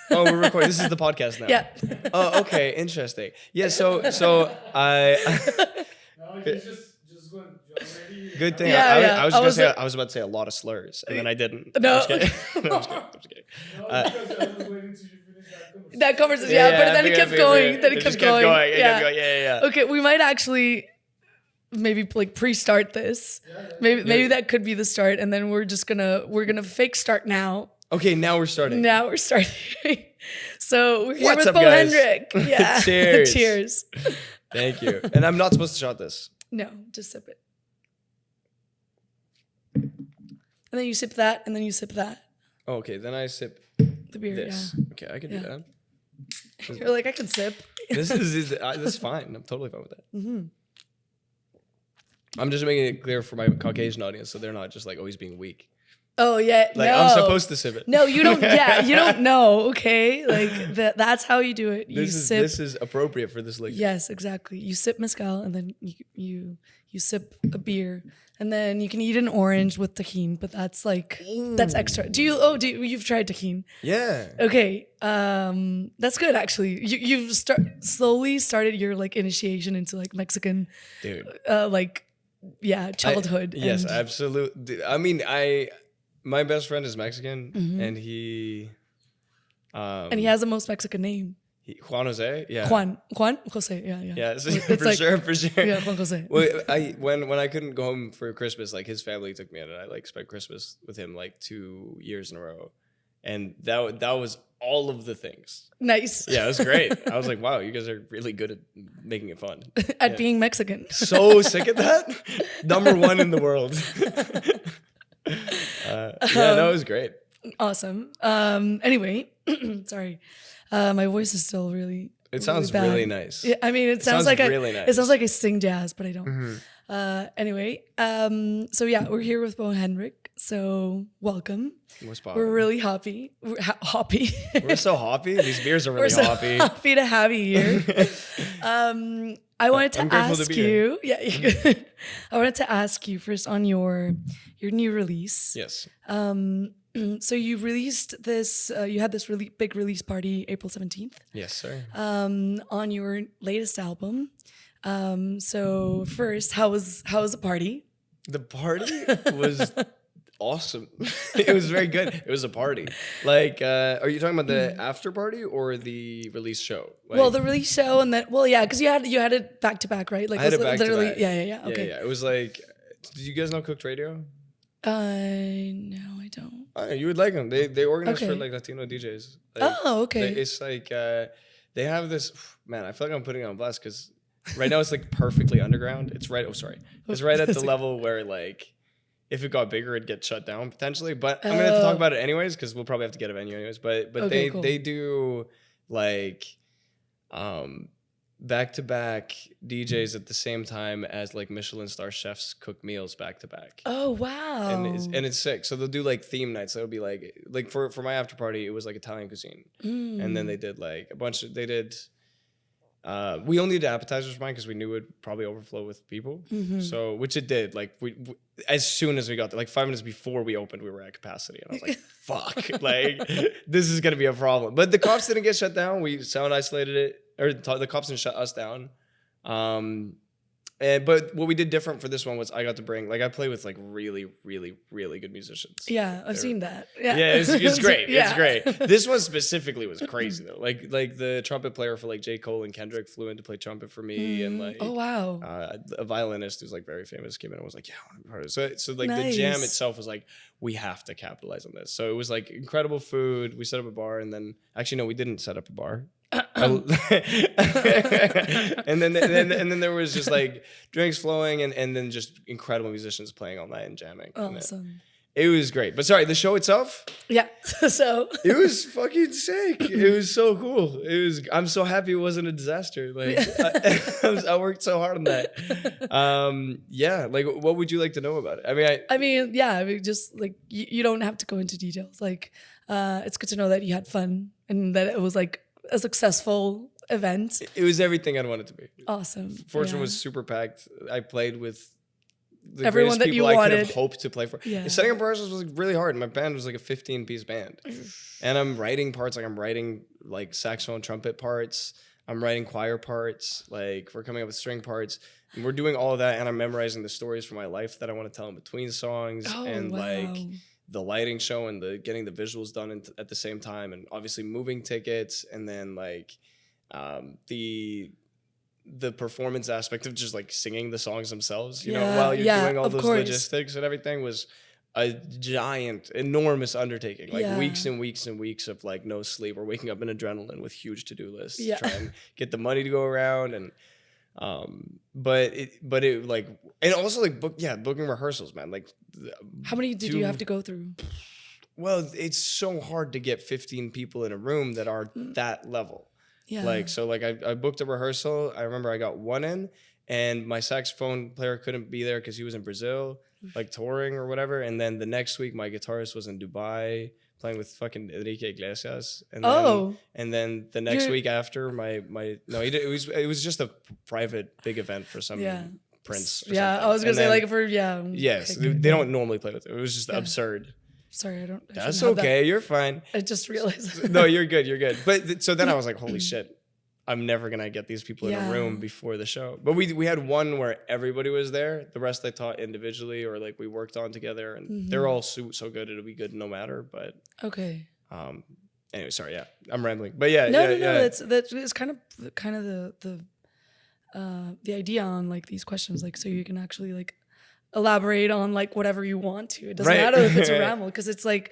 Oh, we're recording. This is the podcast now. Yeah. Oh, okay. Interesting. Yeah. So I. No, he's just going ready. Good thing. Yeah, I was like- I was about to say a lot of slurs, and then I didn't. No. I'm just kidding. No, I'm just kidding. No, because I was waiting till you finish that conversation. That conversation, yeah, but then it kept going. Then it kept going. Yeah. Yeah. Okay, we might actually maybe like pre-start this. Maybe that could be the start, and then we're gonna fake start now. Okay, now we're starting. Now we're starting. So we're here What's with up, guys? BoHenrik. Yeah. Cheers. Cheers. Thank you. And I'm not supposed to shot this. No, just sip it. And then you sip that, and then you sip that. Oh, okay, then I sip The beer, this. Okay, I can do that. yeah. You're like, I can sip. This is fine. I'm totally fine with that. Mm-hmm. I'm just making it clear for my Caucasian audience, so they're not just like, oh, he's being weak. Oh yeah, Like no. I'm supposed to sip it. No, you don't. Yeah, you don't know. Okay, like that's how you do it. You sip. This is appropriate for this liquor. Yes, exactly. You sip mezcal, and then you sip a beer, and then you can eat an orange with tahini. But that's like that's extra. You've tried tahini? Yeah. Okay, that's good actually. You've slowly started your like initiation into like Mexican, Dude. Childhood. Yes, and absolutely. I mean, my best friend is Mexican, and he has the most Mexican name. Juan Jose. Yeah. Juan Jose. Yeah. Yeah, so It's like- for sure. Yeah, Juan Jose. Well, when I couldn't go home for Christmas, like his family took me in, and I like spent Christmas with him like 2 years in a row, and that was all of the things. Nice. Yeah, it was great. I was like, wow, you guys are really good at making it fun. At being Mexican. So sick of that. #1 in the world. That was great. Awesome. Anyway, sorry. My voice is still really. It sounds really bad. really nice. Yeah, I mean, it sounds sounds like really nice. It sounds like I sing jazz, but I don't. Anyway, so yeah, we're here with BoHenrik. So welcome. We're really happy. We're happy. We're so hoppy. These beers are really We're so hoppy. happy to have you here. I wanted to I'm grateful to ask be here. you. Yeah, I wanted to ask you first on your new release. Yes. So you released this. You had this really big release party, April 17th. Yes, sir. On your latest album. So first, how was the party? The party was awesome. It was very good. It was a party. Like, are you talking about the after party or the release show? Like, Well, the release show and then, because you had it back to back, right? Like I had was it back literally, to back. yeah. Okay. Yeah. It was like, did you guys know Cooked Radio? No, I don't. Oh, you would like them. They organize for Okay. like Latino DJs. Like, Oh, okay. It's like they have this. Man, I feel like I'm putting it on blast because right now it's like perfectly underground. It's right. Oh, sorry. It's right at the level where like if it got bigger, it'd get shut down potentially. But I'm gonna have to talk about it anyways because we'll probably have to get a venue anyways. But Okay, cool. they do like back-to-back DJs at the same time as like Michelin star chefs cook meals back to back. Oh wow. And it's sick. So they'll do like theme nights. So it'll be like for my after party, it was like Italian cuisine. And then they did like we only did appetizers for mine because we knew it would probably overflow with people. So which it did. Like we as soon as we got there, like 5 minutes before we opened, we were at capacity. And I was like, fuck, like this is gonna be a problem. But the cops didn't get shut down. We sound isolated it. Or the cops didn't shut us down. But what we did different for this one was I got to bring, like I play with like really, really, really good musicians. Yeah, I've seen that. Yeah, It's great. Yeah. It's great. This one specifically was crazy though. Like the trumpet player for like J. Cole and Kendrick flew in to play trumpet for me, and like Oh wow. a violinist who's like very famous came in and was like, yeah, I want to be part of it. So like Nice. the jam itself was like, we have to capitalize on this. So it was like incredible food. We set up a bar, and then actually no, we didn't set up a bar. and then there was just like drinks flowing and then just incredible musicians playing all night and jamming. Awesome. It was great. But sorry, the show itself, Yeah. So it was fucking sick. It was so cool. I'm so happy it wasn't a disaster. Like I worked so hard on that. Yeah, like what would you like to know about it? I mean, just like you don't have to go into details. Like, it's good to know that you had fun and that it was like a successful event. It was everything I'd want it to be. Awesome. Fortune Yeah. was super packed. I played with the Everyone greatest that you people I could have wanted. hoped to play for. Yeah. And setting up rehearsals was like really hard. My band was like a 15-piece band, and I'm writing parts. Like I'm writing like saxophone, trumpet parts. I'm writing choir parts. Like we're coming up with string parts, and we're doing all of that. And I'm memorizing the stories from my life that I want to tell in between songs, and like the lighting show and the getting the visuals done at the same time, and obviously moving tickets, and then like the performance aspect of just like singing the songs themselves, you know, while you're doing all those logistics and everything was a giant, enormous undertaking. Like weeks and weeks and weeks of like no sleep or waking up in adrenaline with huge to-do lists, try and get the money to go around. And but it like, and also like booking rehearsals, man. Like how many did you have to go through? Well, it's so hard to get 15 people in a room that are that level. Yeah. Like, so like I booked a rehearsal. I remember I got one in, and my saxophone player couldn't be there because he was in Brazil, like touring or whatever. And then the next week, my guitarist was in Dubai playing with fucking Enrique Iglesias. And then the next week after, it was just a private big event for some prince. Or something. I was gonna say like for Yes, they don't normally play with it. It was just absurd. Sorry, I don't. That's okay. You're fine. I just realized. No, you're good. You're good. But so then I was like, holy shit, I'm never gonna get these people in a room before the show. But we had one where everybody was there. The rest I taught individually or like we worked on together, and they're all so good. It'll be good no matter. But anyway, sorry. Yeah, I'm rambling. But no. That's kind of the idea on like these questions, like so you can actually like elaborate on like whatever you want to. It doesn't matter if it's a ramble, because it's like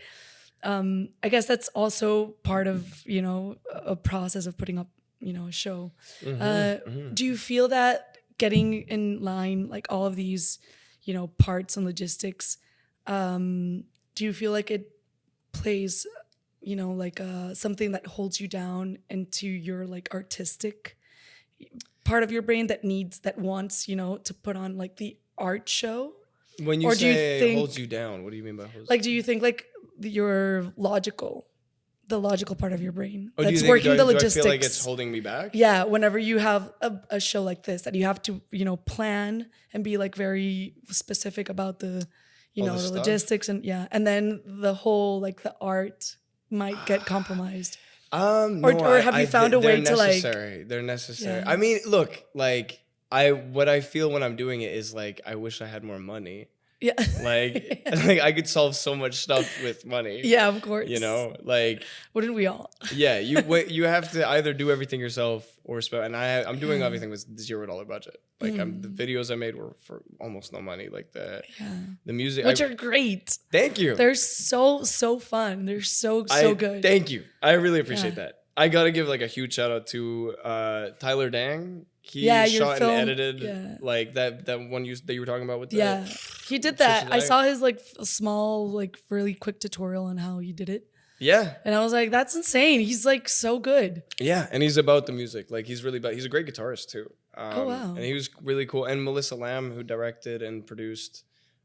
I guess that's also part of, you know, a process of putting up, you know, a show. Do you feel that getting in line like all of these, you know, parts and logistics, do you feel like it plays, you know, like something that holds you down into your like artistic part of your brain that wants, you know, to put on like the art show? When you say holds you down, what do you mean by holds? Like, do you think like the logical part of your brain that's working the logistics? Do I feel like it's holding me back? Yeah, whenever you have a show like this that you have to, you know, plan and be like very specific about the, you know, the logistics and then the whole like the art might get compromised. Or have you found a way to like? They're necessary. I mean, look, like. What I feel when I'm doing it is like I wish I had more money. Yeah. Like I could solve so much stuff with money. Yeah, of course. You know, like wouldn't we all? Yeah, you have to either do everything yourself or spend. And I'm doing everything with $0 budget. Like the videos I made were for almost no money. Like the music, which are great. Thank you. They're so fun. They're so good. Thank you. I really appreciate that. I gotta give like a huge shout out to Tyler Dang. He shot and edited like that one that you were talking about with the he did that. I saw his like a small like really quick tutorial on how he did it. Yeah. And I was like, that's insane. He's like so good. Yeah, and he's about the music. Like he's a great guitarist too. Oh wow. And he was really cool. And Melissa Lamb, who directed and produced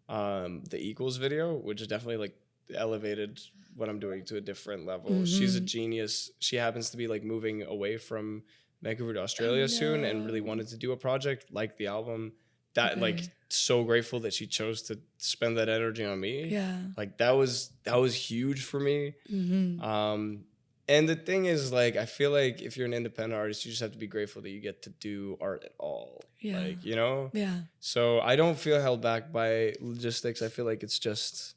the Equals video, which is definitely like elevated what I'm doing to a different level. She's a genius. She happens to be like moving away from Vancouver to Australia soon, and really wanted to do a project like the album. That like so grateful that she chose to spend that energy on me. Yeah, like that was huge for me. And the thing is, like, I feel like if you're an independent artist, you just have to be grateful that you get to do art at all. Yeah, like, you know. Yeah. So I don't feel held back by logistics. I feel like it's just.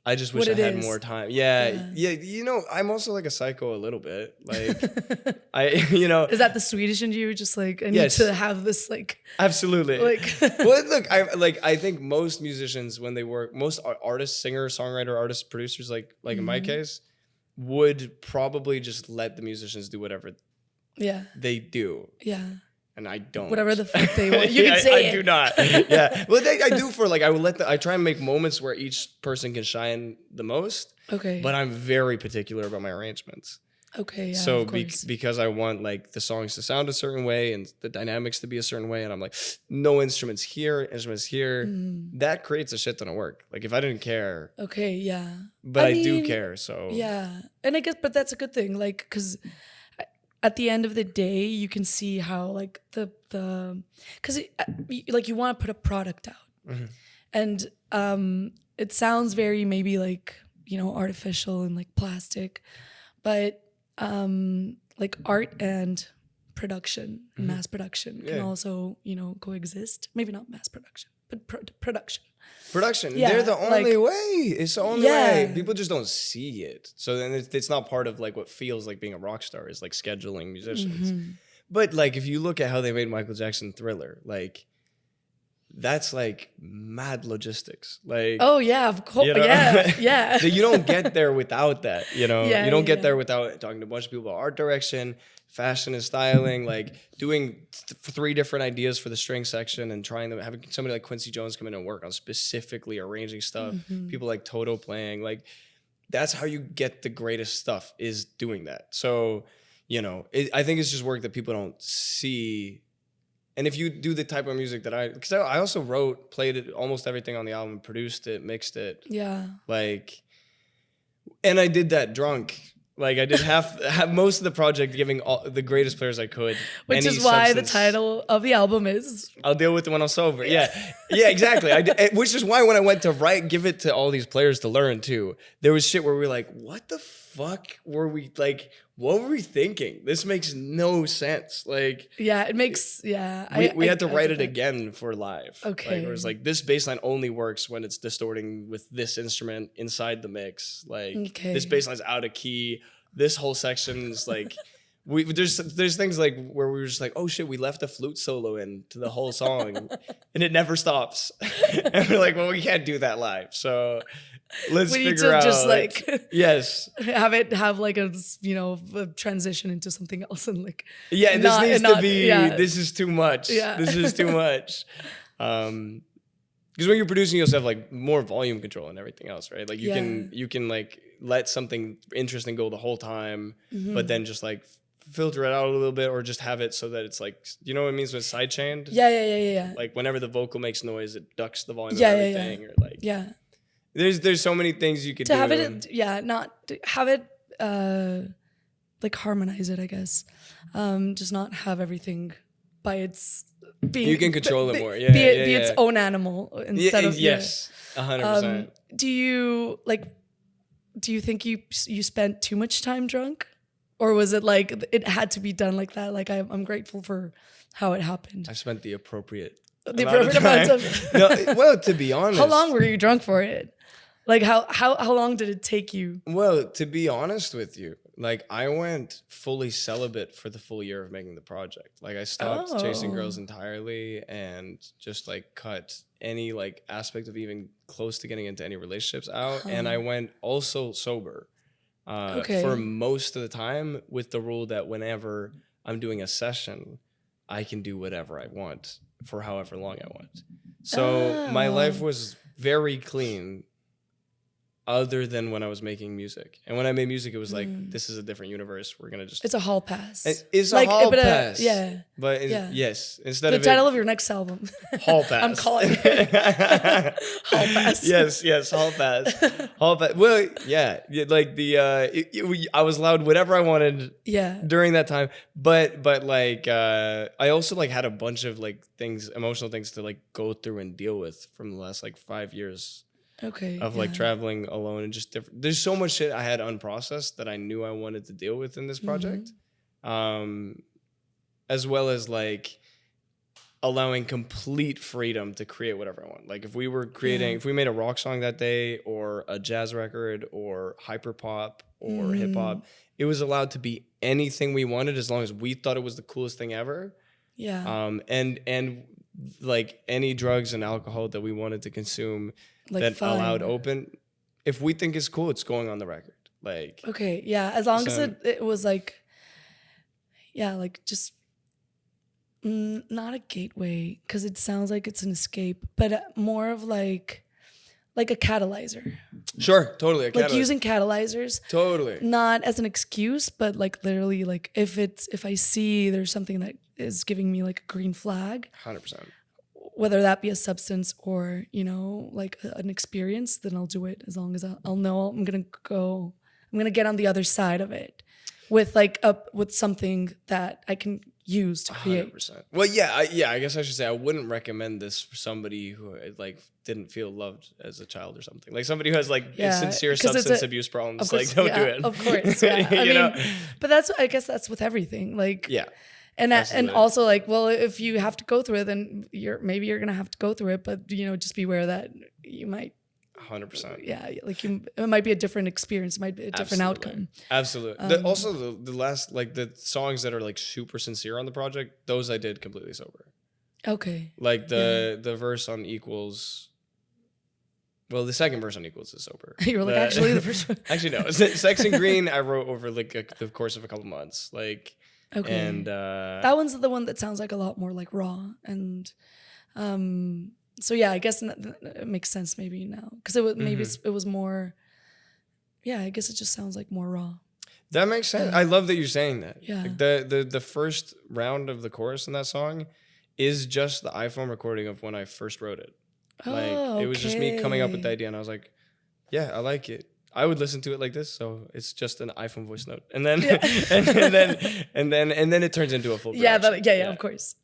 I just wish I had more time. Yeah. You know, I'm also like a psycho a little bit. Like, Is that the Swedish in you? Just like, I need to have this, like. Absolutely. Like. Well, look, I think most musicians, when they work, most artists, singers, songwriter, artists, producers, like in my case, would probably just let the musicians do whatever they do. Yeah. And I don't. Whatever the fuck they want. You can say I do not. Yeah. Well, I do for like, I try and make moments where each person can shine the most. Okay. But I'm very particular about my arrangements. Okay. Yeah. So because I want like the songs to sound a certain way and the dynamics to be a certain way, and I'm like, no instruments here, instruments here. That creates a shit ton of work. Like if I didn't care. Okay. Yeah. But I do care. So. Yeah. And I guess, but that's a good thing. Like, because at the end of the day, you can see how like because like you want to put a product out. And it sounds very maybe like, you know, artificial and like plastic, but like art and production, mass production can also, you know, coexist. Maybe not mass production, but production. Production. Yeah, They're the only way. It's the only way. People just don't see it. So then it's not part of like what feels like being a rock star is like scheduling musicians. But like if you look at how they made Michael Jackson Thriller, like that's like mad logistics. Like, oh yeah, of course. you know? Yeah. You don't get there without that, you know? Yeah, you don't get there without talking to a bunch of people about art direction, fashion and styling, like doing 3 different ideas for the string section and trying to having somebody like Quincy Jones come in and work on specifically arranging stuff. People like Toto playing, like that's how you get the greatest stuff is doing that. So, you know, I think it's just work that people don't see. And if you do the type of music that because I also wrote, played it, almost everything on the album, produced it, mixed it. Yeah. Like, and I did that drunk. Like I did have most of the project giving all the greatest players I could. Which is why the title of the album is I'll deal with it when I'm sober. Yeah, exactly. Which is why when I went to give it to all these players to learn too, there was shit where we were like, what the fuck were we like? What were we thinking? This makes no sense. Like, yeah, it makes, yeah. We had to write it again for live. Okay. Like, it was like, this bass line only works when it's distorting with this instrument inside the mix. Like, this bass line's out of key. This whole section is like, there's things like where we were just like, oh shit, we left a flute solo into the whole song and it never stops. And we're like, well, we can't do that live. So let's figure out. Just like yes, have like a, you know, a transition into something else and like this is too much. Yeah. This is too much. Because when you're producing, you also have like more volume control and everything else, right? Like you can like let something interesting go the whole time, but then just like filter it out a little bit or just have it so that it's like, you know what it means when it's sidechained? Yeah. Like whenever the vocal makes noise, it ducks the volume of everything. Or like there's so many things you could do. To have it, not to have it like harmonize it, I guess. Just not have everything by its being. You can control it more. Be its own animal instead of 100%. Do you think you spent too much time drunk, or was it like it had to be done like that? Like I'm grateful for how it happened. I spent the appropriate amount of no, well, to be honest, how long were you drunk for it? Like how long did it take you? Well, to be honest with you, like I went fully celibate for the full year of making the project. Like I stopped chasing girls entirely and just like cut any like aspect of even close to getting into any relationships out. And I went also sober for most of the time, with the rule that whenever I'm doing a session, I can do whatever I want for however long I want. So my life was very clean, other than when I was making music. And when I made music, it was like, this is a different universe. We're going to just... It's a hall pass. It's like, a hall pass. Yeah. But yes, instead of the title of your next album. Hall pass. I'm calling it. Hall pass. Yes, hall pass. Hall pass. Well, yeah. Like I was allowed whatever I wanted during that time. But like, I also like had a bunch of like things, emotional things to like go through and deal with from the last like 5 years. Of like traveling alone and just different. There's so much shit I had unprocessed that I knew I wanted to deal with in this project, as well as like allowing complete freedom to create whatever I want. Like if we were creating, if we made a rock song that day or a jazz record or hyper pop or hip hop, it was allowed to be anything we wanted as long as we thought it was the coolest thing ever. Yeah. And like any drugs and alcohol that we wanted to consume, like that allowed open. If we think it's cool, it's going on the record. Like as long as it was like, like just not a gateway, because it sounds like it's an escape, but more of like a catalyzer. Sure, totally. Like using catalyzers. Totally. Not as an excuse, but like literally, like if I see there's something that is giving me like a green flag. 100%. Whether that be a substance or, you know, like an experience, then I'll do it as long as I'll know I'm going to get on the other side of it with like with something that I can use to create. 100%. Well, I guess I should say I wouldn't recommend this for somebody who like didn't feel loved as a child or something. Like somebody who has like sincere substance abuse problems. Like don't do it. Of course, yeah. I mean, but I guess that's with everything. Like And also like, well, if you have to go through it, then maybe you're gonna have to go through it. But just be aware that you might. 100%. Yeah, like it might be a different experience, it might be a different outcome. Absolutely. Also, the last, like the songs that are like super sincere on the project, those I did completely sober. Okay. Like the verse on Equals. Well, the second verse on Equals is sober. You were like, actually, the first one. Actually, no. Sex and Green, I wrote over like the course of a couple months. Like, okay. And that one's the one that sounds like a lot more like raw and. So yeah, I guess it makes sense maybe now because it was maybe it was more. Yeah, I guess it just sounds like more raw. That makes sense. I love that you're saying that. Yeah. Like the first round of the chorus in that song is just the iPhone recording of when I first wrote it. It was just me coming up with the idea, and I was like, "Yeah, I like it. I would listen to it like this." So it's just an iPhone voice note, and then and then it turns into a full production. Yeah, of course.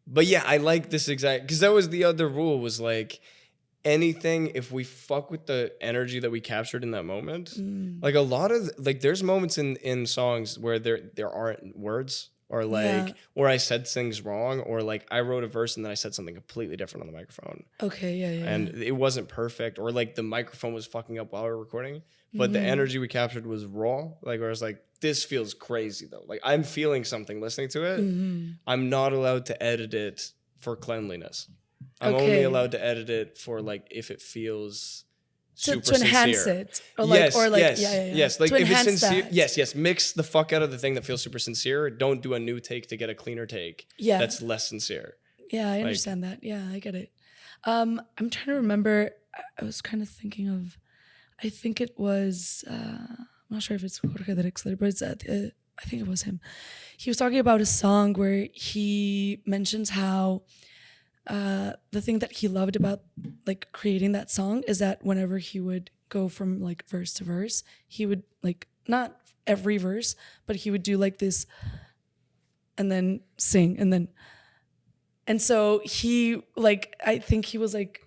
But yeah, I like this exact because that was the other rule was like anything if we fuck with the energy that we captured in that moment. Like a lot of like there's moments in songs where there aren't words or like or I said things wrong or like I wrote a verse and then I said something completely different on the microphone. Okay, yeah. And it wasn't perfect or like the microphone was fucking up while we were recording, but the energy we captured was raw. Like where I was like, this feels crazy though. Like I'm feeling something listening to it. I'm not allowed to edit it for cleanliness. I'm only allowed to edit it for like if it feels super to enhance sincere. it. Or like, yes. Like to if it's sincere, that. yes. Mix the fuck out of the thing that feels super sincere. Don't do a new take to get a cleaner take. Yeah. That's less sincere. Yeah, I understand that. Yeah, I get it. I'm trying to remember. I was kind of thinking of. I think it was. I'm not sure if it's Jorge Derrick's lyric, but it's I think it was him. He was talking about a song where he mentions how the thing that he loved about like creating that song is that whenever he would go from like verse to verse, he would like not every verse, but he would do like this and then sing and so he like I think he was like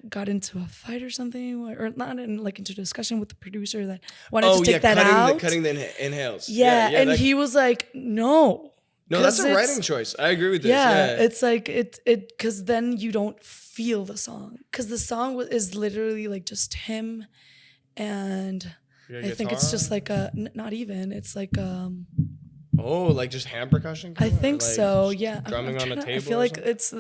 got into a fight or something, or not into a discussion with the producer that wanted to take that out. Cutting the inhales. Yeah, and he was like, no, that's a writing choice. I agree with this. Yeah, it's like it because then you don't feel the song because the song is literally like just him, and I think it's just like not even. It's like like just hand percussion? I think so, yeah. Drumming on a table. I feel like it's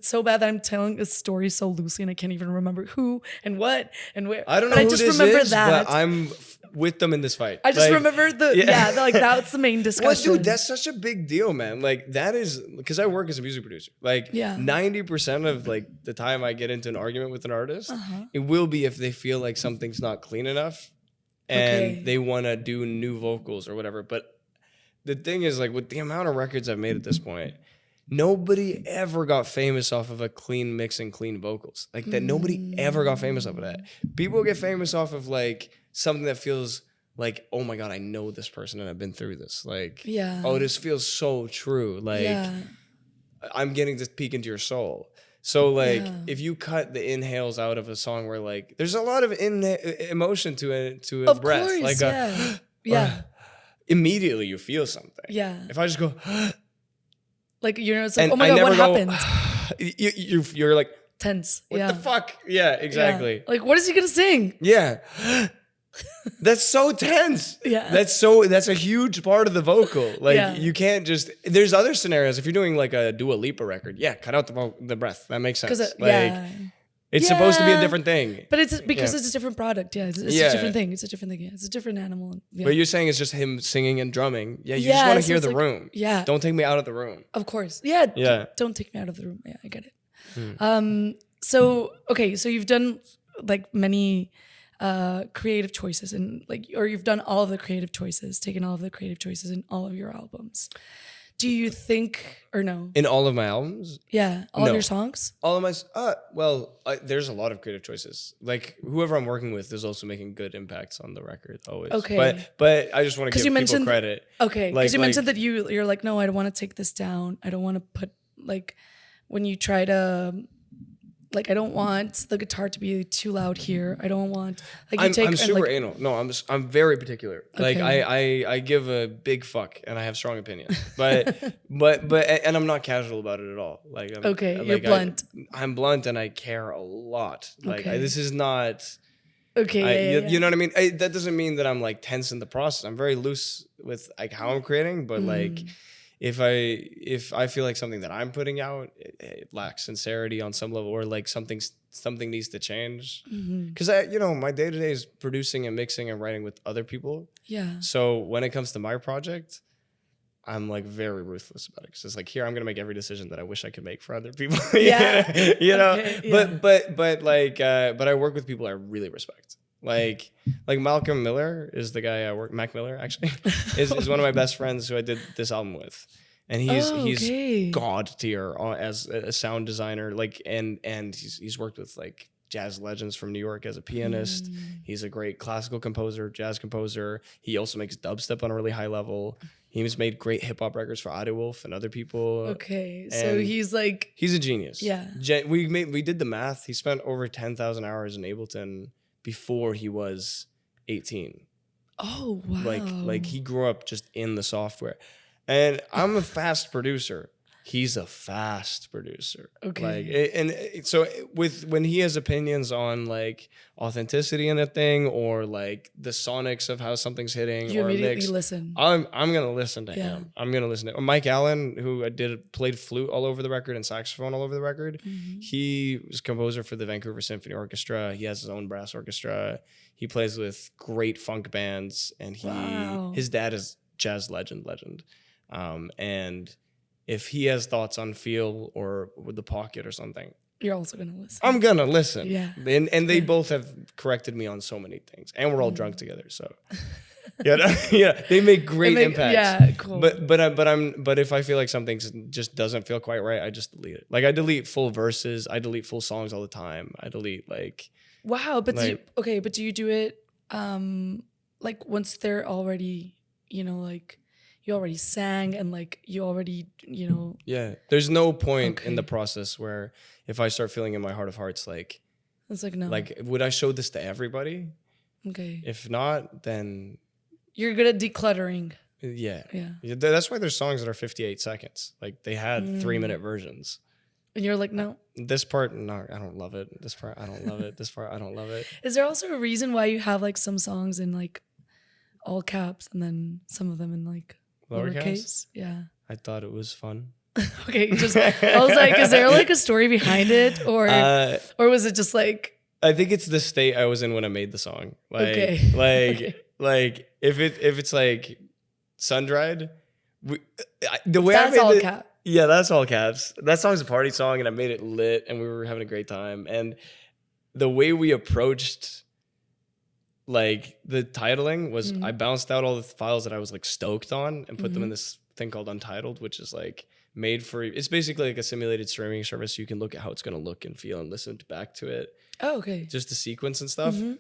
so bad that I'm telling this story so loosely and I can't even remember who and what and where. I don't know who this is, but I'm with them in this fight. I just remember like that's the main discussion. Well, dude, that's such a big deal, man. Like that is, because I work as a music producer. Like 90% of like the time I get into an argument with an artist, it will be if they feel like something's not clean enough and they want to do new vocals or whatever. But the thing is, like, with the amount of records I've made at this point, nobody ever got famous off of a clean mix and clean vocals. Like, that nobody ever got famous off of that. People get famous off of, like, something that feels like, oh my God, I know this person and I've been through this. Like, oh, this feels so true. Like, I'm getting to peek into your soul. So, like, if you cut the inhales out of a song where, like, there's a lot of emotion to a breath. Course, like, immediately you feel something. Yeah. If I just go, like, it's like, oh my God, what happened? You're like tense. What the fuck? Yeah, exactly. Yeah. Like, what is he gonna sing? Yeah. That's so tense. Yeah. That's a huge part of the vocal. Like you can't just. There's other scenarios. If you're doing like a Dua Lipa record, cut out the breath. That makes sense. It's supposed to be a different thing. But it's because it's a different product. Yeah, it's a different thing. It's a different thing. Yeah, it's a different animal. Yeah. But you're saying it's just him singing and drumming. Yeah, you just want to hear the room. Yeah. Don't take me out of the room. Of course. Yeah. Yeah. Don't take me out of the room. Yeah, I get it. So you've done like many creative choices or you've done all of the creative choices, taken all of the creative choices in all of your albums. Do you think, or no? In all of my albums? Yeah, all of No. your songs? All of my, there's a lot of creative choices. Like whoever I'm working with is also making good impacts on the record always. Okay. But I just want to give people credit. Okay, because Like- you mentioned that you're like, no, I don't want to take this down. I don't want to put like when you try to like I don't want the guitar to be too loud here. I don't want like you I'm super like, anal. No, I'm very particular. Like Okay. I give a big fuck and I have strong opinions. But and I'm not casual about it at all. Like I'm, Okay, you're blunt. I'm blunt and I care a lot. Like Okay. this is not. Okay, yeah. You know what I mean? That doesn't mean that I'm like tense in the process. I'm very loose with like how I'm creating, but like if I feel like something that I'm putting out it lacks sincerity on some level, or like something needs to change, because my day to day is producing and mixing and writing with other people. Yeah. So when it comes to my project, I'm like very ruthless about it. Cause it's like here I'm gonna make every decision that I wish I could make for other people. Yeah. Okay, yeah. But I work with people I really respect. Like Malcolm Miller is the guy I work. Mac Miller actually is one of my best friends who I did this album with, and he's god tier as a sound designer. Like and he's worked with like jazz legends from New York as a pianist. He's a great classical composer, jazz composer. He also makes dubstep on a really high level. He's made great hip hop records for Idewolf and other people. Okay, so he's like he's a genius. Yeah, we did the math. He spent over 10,000 hours in Ableton before he was 18. Oh wow! Like he grew up just in the software, and I'm a fast producer. He's a fast producer. Okay. So when he has opinions on like authenticity in a thing or like the sonics of how something's hitting, you or immediately mix, listen. I'm gonna listen to him. I'm gonna listen to Mike Allen, who played flute all over the record and saxophone all over the record. He was composer for the Vancouver Symphony Orchestra. He has his own brass orchestra. He plays with great funk bands, and his dad is jazz legend. And if he has thoughts on feel or with the pocket or something, you're also gonna listen. I'm gonna listen. Yeah. And they both have corrected me on so many things, and we're all drunk together. So yeah, they make great impacts. Yeah, cool. But if I feel like something just doesn't feel quite right, I just delete it. Like I delete full verses, I delete full songs all the time. I delete like. Wow, but do you do it like once they're already like. You already sang and like you already, Yeah, there's no point in the process where if I start feeling in my heart of hearts, like, it's like no. Like, would I show this to everybody? Okay. If not, then you're good at decluttering. Yeah. Yeah. That's why there's songs that are 58 seconds. Like they had 3-minute versions. And you're like, no. This part, no, I don't love it. This part, I don't love it. This part, I don't love it. Is there also a reason why you have like some songs in like all caps and then some of them in like lowercase? Yeah. I thought it was fun. Okay, I was like, is there like a story behind it, or was it just like? I think it's the state I was in when I made the song. Like, like if it's like sun dried, the way that's I made all it, caps. Yeah, that's all caps. That song's a party song, and I made it lit, and we were having a great time. And the way we approached like the titling was I bounced out all the files that I was like stoked on and put them in this thing called Untitled, which is like it's basically like a simulated streaming service. You can look at how it's going to look and feel and listen back to it. Oh, okay. Just the sequence and stuff. And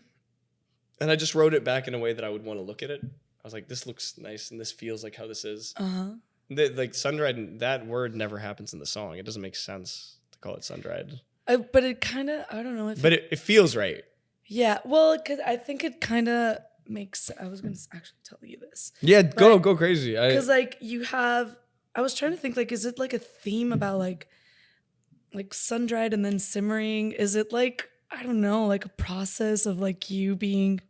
I just wrote it back in a way that I would want to look at it. I was like, this looks nice and this feels like how this is. Like sun-dried, that word never happens in the song. It doesn't make sense to call it sun-dried. But it kind of, I don't know if. But it feels right. Yeah, well, because I think it kind of makes. I was gonna actually tell you this. Yeah, go crazy. Because like you have, I was trying to think like, is it like a theme about like sun dried and then simmering? Is it like I don't know, like a process of like you being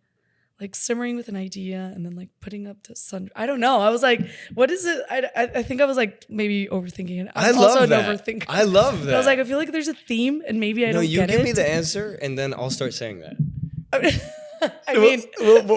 like simmering with an idea and then like putting up to sun? I don't know. I was like, what is it? I think I was like maybe overthinking it. I'm also an overthinker. I love that. I was like, I feel like there's a theme and maybe I don't get it. No, you give me the answer and then I'll start saying that. I mean,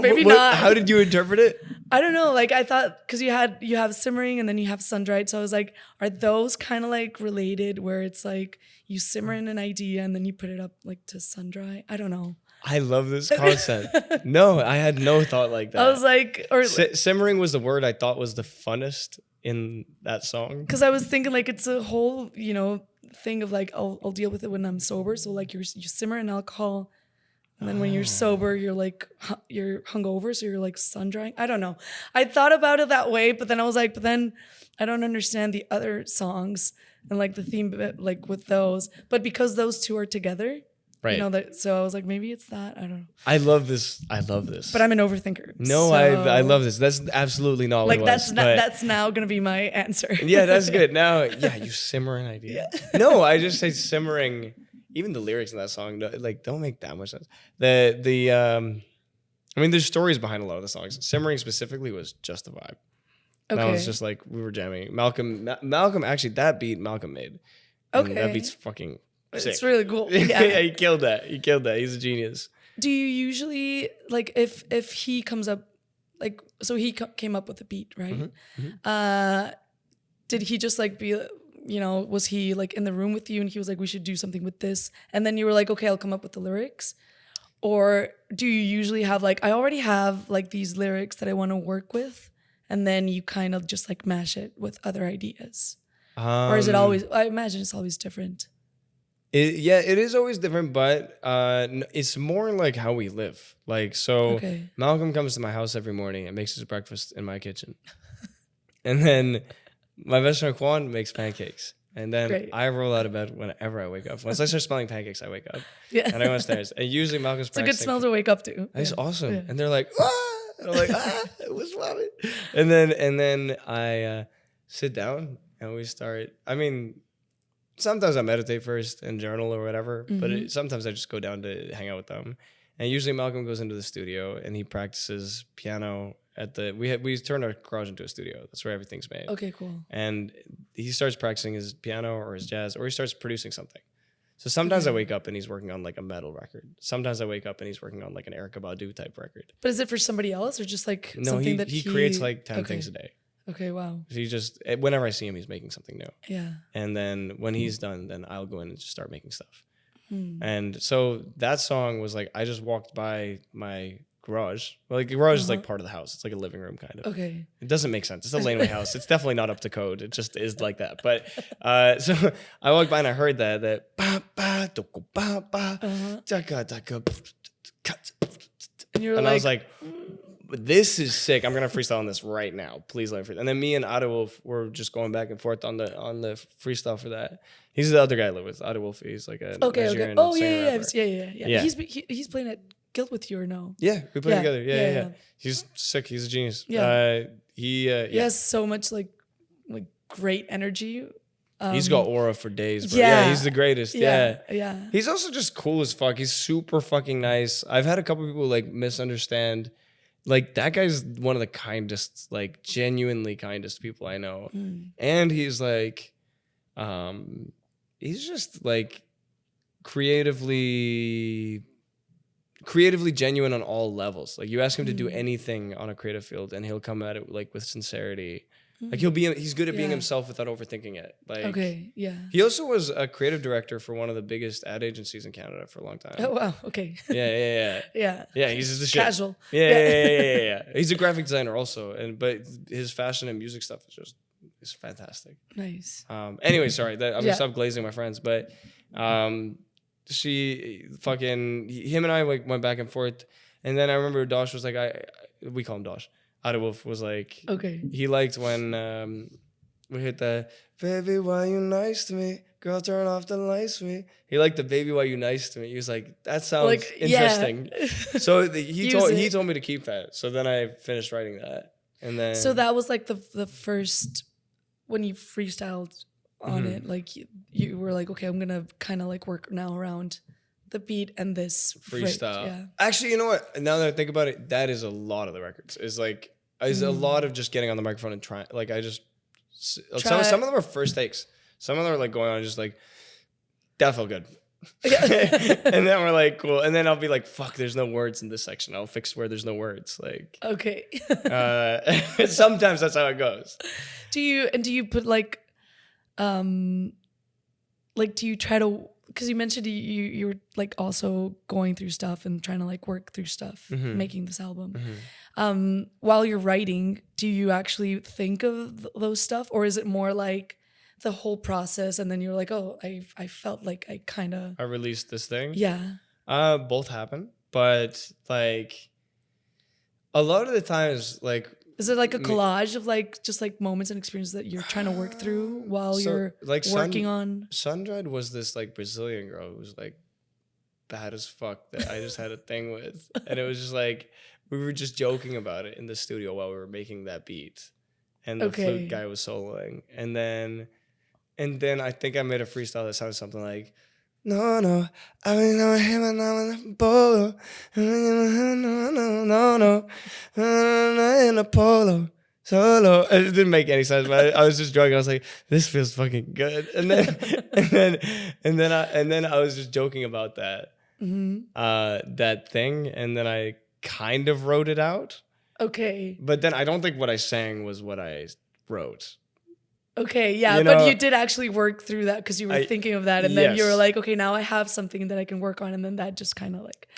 maybe not. How did you interpret it? I don't know. Like I thought, because you have simmering and then you have sun dried. So I was like, are those kind of like related? Where it's like you simmer in an idea and then you put it up like to sun dry. I don't know. I love this concept. No, I had no thought like that. I was like, or simmering was the word I thought was the funnest in that song. Because I was thinking like it's a whole, thing of like I'll deal with it when I'm sober. So like you simmer in alcohol, and then when you're sober, you're like you're hungover, so you're like sun drying. I don't know. I thought about it that way, but then I was like, but then I don't understand the other songs and like the theme like with those. But because those two are together, right? So I was like, maybe it's that. I don't know. I love this. But I'm an overthinker. No, so I love this. That's absolutely not like what it was. that's now gonna be my answer. Yeah, that's good. Now, yeah, you simmer an idea. Yeah. No, I just say simmering. Even the lyrics in that song, like, don't make that much sense. I mean, there's stories behind a lot of the songs. Simmering specifically was just a vibe. Okay. That was just like we were jamming. Malcolm, actually, that beat Malcolm made. And that beat's fucking sick. It's really cool. Yeah. Yeah, he killed that. He's a genius. Do you usually like if he comes up, like, so he came up with the beat, right? Mm-hmm. Mm-hmm. Did he just like be, was he like in the room with you and he was like, we should do something with this, and then you were like, okay, I'll come up with the lyrics? Or do you usually have like, I already have like these lyrics that I want to work with, and then you kind of just like mash it with other ideas? Or is it always, I imagine it's always different. It is always different, but it's more like how we live. Like, so Malcolm comes to my house every morning and makes his breakfast in my kitchen. And then my best friend Juan makes pancakes. And then I roll out of bed whenever I wake up. Once I start smelling pancakes, I wake up. Yeah. And I go upstairs. And usually Malcolm's practicing. It's a good smell to wake up to. It's awesome. Yeah. And they're like, ah! And I'm like, what's wrong? And then I sit down and we start. I mean, sometimes I meditate first and journal or whatever. Mm-hmm. But sometimes I just go down to hang out with them. And usually Malcolm goes into the studio and he practices piano we turned our garage into a studio. That's where everything's made. Okay, cool. And he starts practicing his piano or his jazz, or he starts producing something. So sometimes I wake up and he's working on like a metal record. Sometimes I wake up and he's working on like an Erykah Badu type record. But is it for somebody else or just like something that he creates like 10 things a day. Okay, wow. So he just, whenever I see him, he's making something new. Yeah. And then when he's done, then I'll go in and just start making stuff. And so that song was like, I just walked by my garage. Well, like the garage is like part of the house. It's like a living room kind of. Okay. It doesn't make sense. It's a laneway house. It's definitely not up to code. It just is like that. But so I walked by and I heard that ba ba ba ba and I was like, this is sick. I'm gonna freestyle on this right now. Please let me freestyle. And then me and Ada Wolf were just going back and forth on the freestyle for that. He's the other guy I live with, Ada Wolf. He's like a Nigerian singer. Yeah. He's playing at Guild with you or no? Yeah, we play together. Yeah. He's sick. He's a genius. Yeah. He has so much like great energy. He's got aura for days, bro. Yeah, he's the greatest. Yeah. He's also just cool as fuck. He's super fucking nice. I've had a couple people like misunderstand. Like that guy's one of the kindest, like genuinely kindest people I know. And he's like, he's just like creatively genuine on all levels. Like you ask him to do anything on a creative field and he'll come at it like with sincerity. Like he's good at being himself without overthinking it. Like he also was a creative director for one of the biggest ad agencies in Canada for a long time. Oh wow, okay. Yeah, he's just the shit. Casual. Yeah. He's a graphic designer also, but his fashion and music stuff is fantastic. Nice. Anyway, sorry, I'm gonna stop glazing my friends, but him and I like went back and forth, and then I remember Dosh was like, we call him Dosh. Ada Wolf was like, he liked when we hit the baby, why you nice to me? Girl, turn off the lights, me. He liked the baby, why you nice to me? He was like, that sounds like, interesting. Yeah. So he told me to keep that. So then I finished writing that, and then so that was like the first when you freestyled on it. Like you were like, okay, I'm gonna kind of like work now around the beat and this freestyle. Actually, you know what? Now that I think about it, that is a lot of the records. Is a lot of just getting on the microphone and trying. Like I just some of them are first takes. Some of them are like going on just like that felt good. And then we're like, cool. And then I'll be like, fuck, there's no words in this section. I'll fix where there's no words. Like okay. Sometimes that's how it goes. Do you put like do you try to because you mentioned you were like also going through stuff and trying to like work through stuff, making this album. While you're writing, do you actually think of those stuff, or is it more like the whole process and then you're like, oh, I felt like I released this thing? Yeah. Both happen, but like a lot of the times, like, is it like a collage of like just like moments and experiences that you're trying to work through while you're like working on? Sundred was this like Brazilian girl who was like bad as fuck that I just had a thing with, and it was just like we were just joking about it in the studio while we were making that beat, and the flute guy was soloing, and then I think I made a freestyle that sounded something like, no, I mean, no, in a polo, solo. It didn't make any sense, but I was just joking. I was like, this feels fucking good. And then I was just joking about that, that thing. And then I kind of wrote it out. Okay. But then I don't think what I sang was what I wrote. Okay, yeah, but you did actually work through that because you were thinking of that, and then you were like, okay, now I have something that I can work on, and then that just kind of like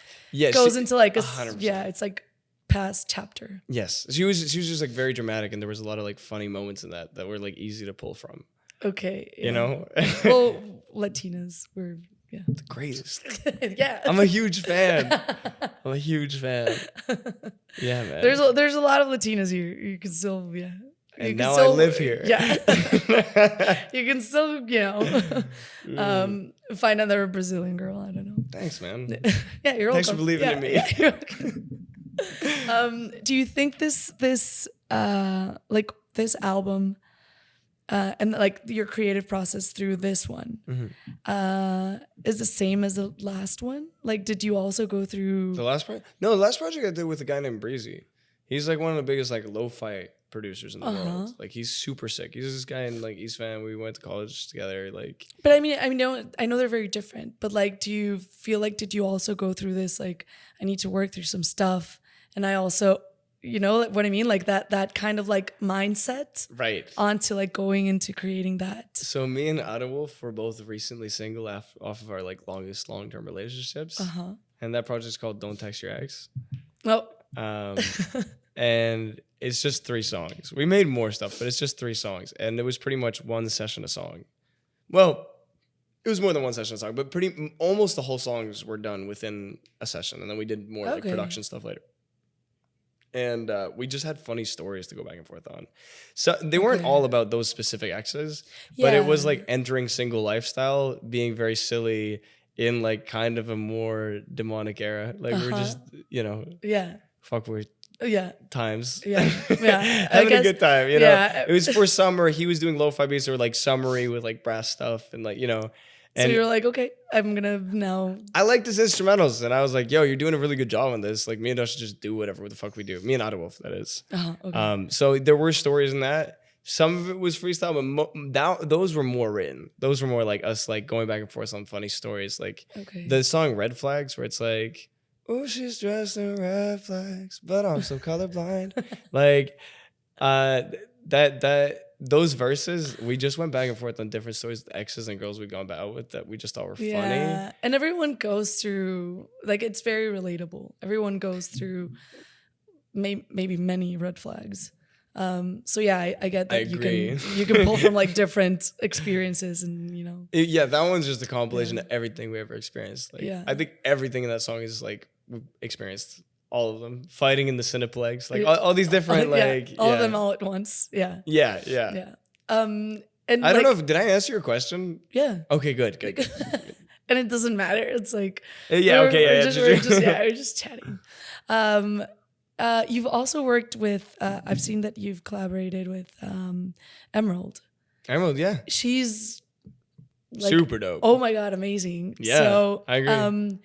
goes into like a 100%. Yeah, it's like past chapter. Yes, she was just like very dramatic, and there was a lot of like funny moments in that were like easy to pull from. Okay, yeah. You know, well, Latinas were the greatest. Yeah, I'm a huge fan. Yeah, man. There's a lot of Latinas here. You can still And now I live here. Yeah. You can still, find another Brazilian girl. I don't know. Thanks, man. Yeah, you're welcome. Thanks for believing in me. Yeah, do you think this like this album and like your creative process through this one is the same as the last one? Like, did you also go through the last project? No, the last project I did with a guy named Breezy. He's like one of the biggest like lo-fi producers in the world. Like, he's super sick. He's this guy in like East Van. We went to college together. Like, but I know they're very different. But like, do you feel like did you also go through this? Like, I need to work through some stuff, and I also, what I mean, like that kind of like mindset, right? Onto like going into creating that. So me and Adewolf were both recently single off of our like longest long-term relationships, and that project's called "Don't Text Your Ex." Oh. And it's just 3 songs. We made more stuff, but it's just 3 songs. And it was pretty much one session a song. Well, it was more than one session a song, but almost the whole songs were done within a session. And then we did more like production stuff later. And we just had funny stories to go back and forth on. So they weren't all about those specific exes, but it was like entering single lifestyle, being very silly in like kind of a more demonic era. Like we're just, fuck weird. Times. Having a good time, It was for summer. He was doing lo-fi beats or like summery with like brass stuff and like, And so you were like, okay, I'm gonna now. I like this instrumentals, and I was like, yo, you're doing a really good job on this. Like, me and us should just do whatever the fuck we do. Me and Adewolf, that is. Okay. So there were stories in that. Some of it was freestyle, but those were more written. Those were more like us like going back and forth on funny stories. Like the song Red Flags, where it's like, oh, she's dressed in red flags, but I'm so colorblind. Like, those verses, we just went back and forth on different stories with exes and girls we'd gone out with that we just thought were funny. And everyone goes through, like, it's very relatable. Everyone goes through maybe many red flags. So yeah, I get that you can pull from like different experiences and Yeah, that one's just a compilation of everything we ever experienced. Like, I think everything in that song is like we experienced all of them. Fighting in the Cineplex, like all these different all of them all at once. Yeah. And I don't know if did I answer your question? Yeah. Okay, good. And it doesn't matter. It's like we're just chatting. You've also worked with, I've seen that you've collaborated with Emerald. Emerald, yeah. She's like, super dope. Oh my God, amazing. Yeah, so, I agree.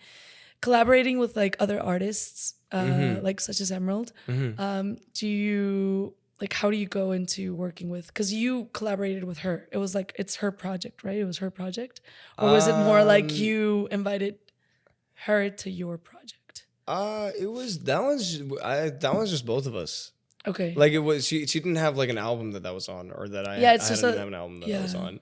Collaborating with like other artists, like such as Emerald, do you, like, how do you go into working with, because you collaborated with her. It was like, it's her project, right? It was her project. Or was it more like you invited her to your project? That one's just both of us. Okay. Like, it was she didn't have like an album that was on, or that I didn't have an album that was on.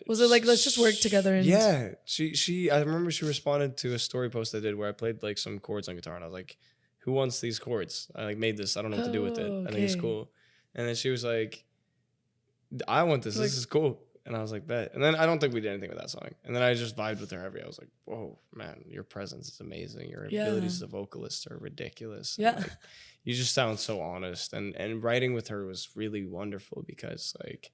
Was it like, let's just work together? And yeah, she I remember she responded to a story post I did where I played like some chords on guitar, and I was like, who wants these chords? I like made this. I don't know what to do with it. I think it's okay. cool. And then she was like, I want this. Like- This is cool. And I was like, bet. And then I don't think we did anything with that song. And then I just vibed with her heavy. I was like, whoa, man, your presence is amazing. Your abilities as a vocalist are ridiculous. Yeah. Like, you just sound so honest. And writing with her was really wonderful because like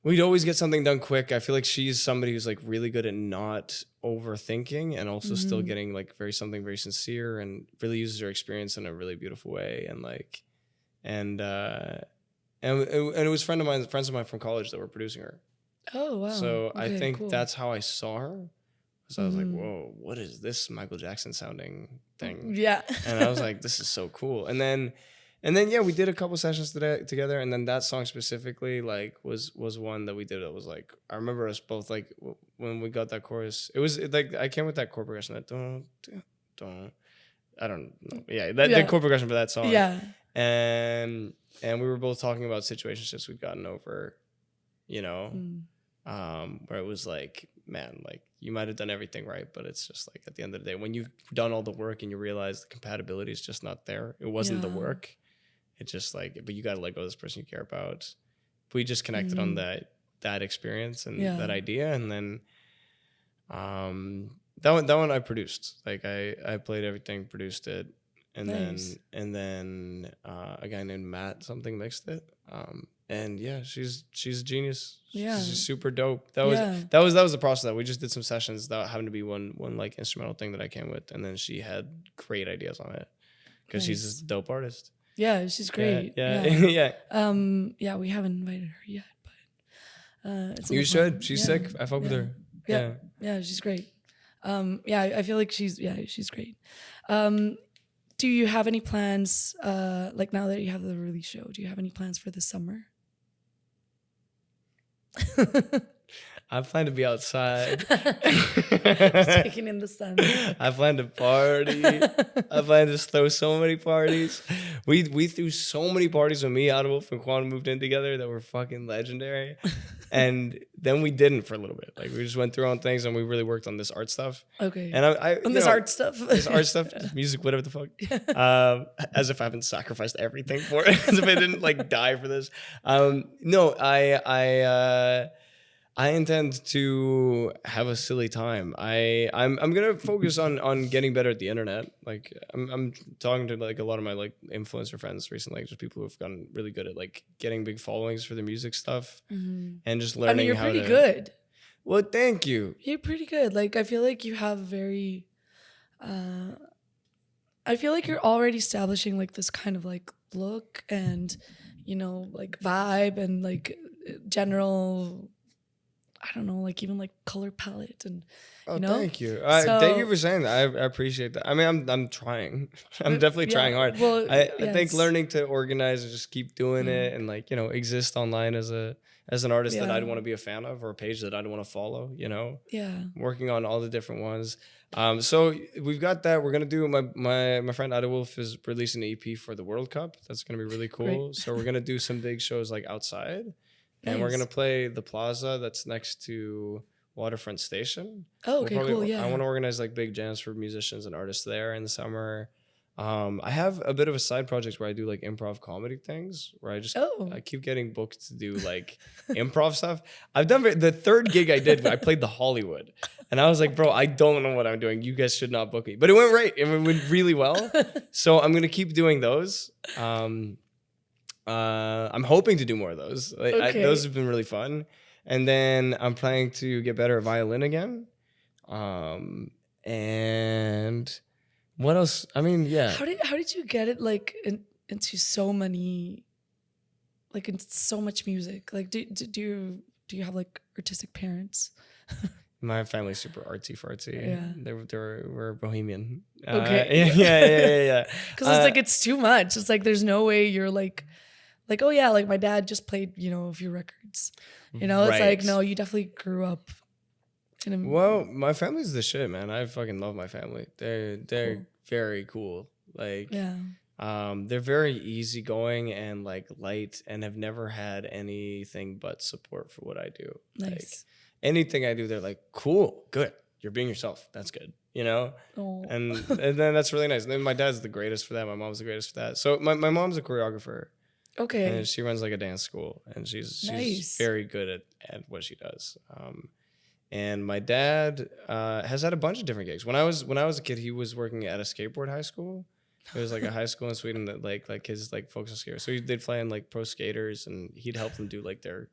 we'd always get something done quick. I feel like she's somebody who's like really good at not overthinking and also still getting like something very sincere, and really uses her experience in a really beautiful way. And like, and it was friends of mine from college that were producing her. Oh, wow. So I think cool. that's how I saw her. So I was like, whoa, what is this Michael Jackson sounding thing? Yeah. And I was like, this is so cool. And then yeah, we did a couple sessions together. And then that song specifically like was one that we did. It was like, I remember us both like when we got that chorus, it was like, I came with that chord progression that don't, I don't know. Yeah. The chord progression for that song. Yeah. And we were both talking about situationships we'd gotten over, you know, where it was like, man, like you might have done everything right, but it's just like at the end of the day, when you've done all the work and you realize the compatibility is just not there, it wasn't the work. It's just like, but you got to let go of this person you care about. We just connected on that experience and that idea. And then that one I produced. Like I played everything, produced it. And then a guy named Matt something mixed it. And yeah, she's a genius. Yeah. She's super dope. That was the process. That we just did some sessions that happened to be one like instrumental thing that I came with, and then she had great ideas on it because she's a dope artist. Yeah, she's great. Yeah. Yeah, we haven't invited her yet, but it's You should. She's sick. I fuck with her. Yeah, she's great. I feel like she's great. Do you have any plans, like now that you have the release show, do you have any plans for this summer? I plan to be outside. Taking in the sun. I plan to party. I plan to throw so many parties. We threw so many parties when me, Adolf, and Quan moved in together that were fucking legendary. And then we didn't for a little bit. Like we just went through our own things and we really worked on this art stuff. Okay. And art stuff. This art stuff, music, whatever the fuck. As if I haven't sacrificed everything for it. As if I didn't like die for this. No, I intend to have a silly time. I'm gonna focus on getting better at the internet. Like I'm talking to like a lot of my like influencer friends recently, like just people who've gotten really good at like getting big followings for their music stuff and just learning. I mean, you're how pretty to, good. Well, thank you. You're pretty good. Like I feel like you have very. I feel like you're already establishing like this kind of like look and like vibe and like general. I don't know, like even like color palette and Thank you. Thank you for saying that. I appreciate that. I mean, I'm trying. I'm definitely trying hard. Well, I think learning to organize and just keep doing it and like exist online as an artist that I'd want to be a fan of, or a page that I'd want to follow. Working on all the different ones. So we've got that. We're gonna do my friend Ada Wolf is releasing an EP for the World Cup. That's gonna be really cool. Great. So we're gonna do some big shows like outside. And we're going to play the plaza that's next to Waterfront Station. Oh, okay, cool, yeah. I want to organize like big jams for musicians and artists there in the summer. I have a bit of a side project where I do like improv comedy things where I keep getting booked to do like improv stuff. I've done the third gig I did, I played the Hollywood. And I was like, bro, I don't know what I'm doing. You guys should not book me. But it went right. It went really well. So I'm going to keep doing those. I'm hoping to do more of those. Those have been really fun. And then I'm planning to get better at violin again. And what else? I mean, yeah. How did you get it like into so many, like in so much music? Like do you have like artistic parents? My family's super artsy fartsy. Yeah. We're bohemian. Okay. Yeah. Because it's like it's too much. It's like there's no way you're like oh yeah, like my dad just played a few records. It's like no, you definitely grew up. Well, my family's the shit, man. I fucking love my family. They're cool. very cool. Like They're very easygoing and like light, and have never had anything but support for what I do. Nice. Like anything I do, they're like, cool, good. You're being yourself. That's good. You know? Oh. And then that's really nice. And then my dad's the greatest for that. My mom's the greatest for that. So my mom's a choreographer. Okay. And she runs like a dance school, and she's Nice. very good at what she does. And my dad has had a bunch of different gigs. When I was a kid, he was working at a skateboard high school. It was like a high school in Sweden that like kids like focus on skaters. So they'd fly in like pro skaters, and he'd help them do like their